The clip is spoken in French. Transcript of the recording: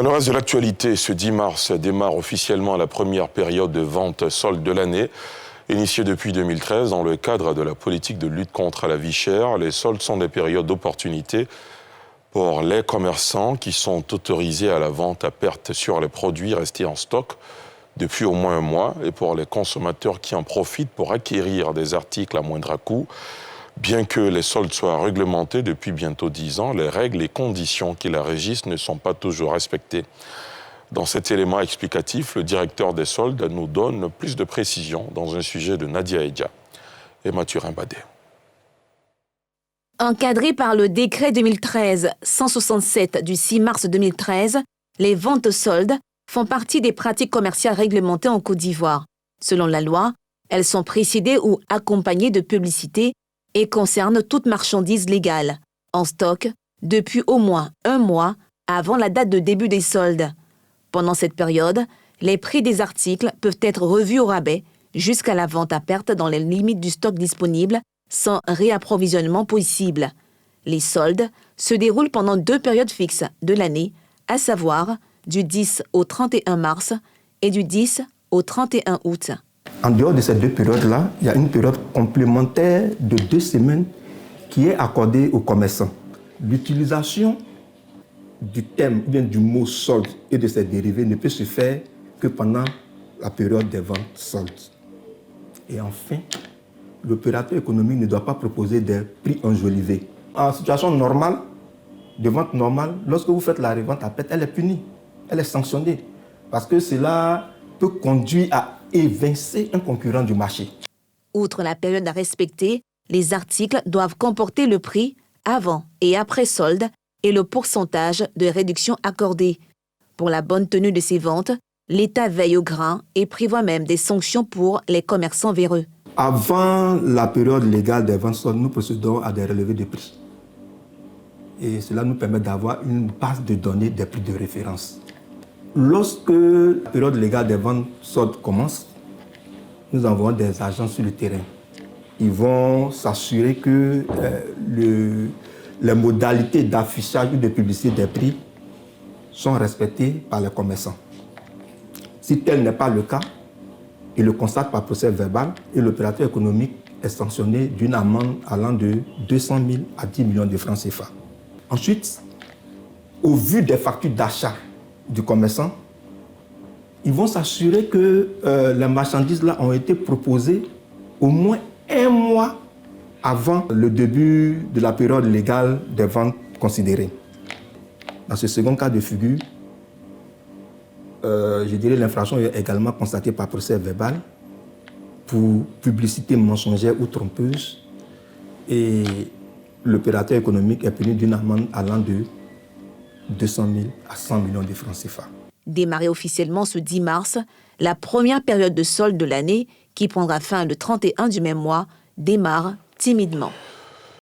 Dans le reste de l'actualité, ce 10 mars démarre officiellement la première période de vente solde de l'année. Initiée depuis 2013 dans le cadre de la politique de lutte contre la vie chère, les soldes sont des périodes d'opportunité pour les commerçants qui sont autorisés à la vente à perte sur les produits restés en stock depuis au moins un mois et pour les consommateurs qui en profitent pour acquérir des articles à moindre coût. Bien que les soldes soient réglementés depuis bientôt 10 ans, les règles et conditions qui la régissent ne sont pas toujours respectées. Dans cet élément explicatif, le directeur des soldes nous donne plus de précisions dans un sujet de Nadia Edja et Mathurin Badé. Encadré par le décret 2013-167 du 6 mars 2013, les ventes soldes font partie des pratiques commerciales réglementées en Côte d'Ivoire. Selon la loi, elles sont précédées ou accompagnées de publicité et concernent toute marchandise légale, en stock, depuis au moins un mois avant la date de début des soldes. Pendant cette période, les prix des articles peuvent être revus au rabais jusqu'à la vente à perte dans les limites du stock disponible sans réapprovisionnement possible. Les soldes se déroulent pendant 2 périodes fixes de l'année, à savoir du 10 au 31 mars et du 10 au 31 août. En dehors de ces 2 périodes-là, il y a une période complémentaire de 2 semaines qui est accordée aux commerçants. L'utilisation du thème, bien du mot solde et de ses dérivés ne peut se faire que pendant la période des ventes soldes. Et enfin, l'opérateur économique ne doit pas proposer des prix enjolivés. En situation normale, de vente normale, lorsque vous faites la revente à perte, elle est punie, elle est sanctionnée. Parce que cela peut conduire à évincer un concurrent du marché. Outre la période à respecter, les articles doivent comporter le prix avant et après solde et le pourcentage de réduction accordé. Pour la bonne tenue de ces ventes, l'État veille au grain et prévoit même des sanctions pour les commerçants véreux. Avant la période légale des ventes soldes, nous procédons à des relevés de prix. Et cela nous permet d'avoir une base de données des prix de référence. Lorsque la période légale des ventes soldes commence, nous envoyons des agents sur le terrain. Ils vont s'assurer que les modalités d'affichage ou de publicité des prix sont respectées par les commerçants. Si tel n'est pas le cas, ils le constatent par procès verbal et l'opérateur économique est sanctionné d'une amende allant de 200 000 à 10 millions de francs CFA. Ensuite, au vu des factures d'achat du commerçant, ils vont s'assurer que les marchandises là ont été proposées au moins 1 mois avant le début de la période légale des ventes considérées. Dans ce second cas de figure, je dirais l'infraction est également constatée par procès verbal pour publicité mensongère ou trompeuse et l'opérateur économique est puni d'une amende allant de 200 000 à 100 millions de francs CFA. Démarrée officiellement ce 10 mars, la première période de solde de l'année, qui prendra fin le 31 du même mois, démarre timidement.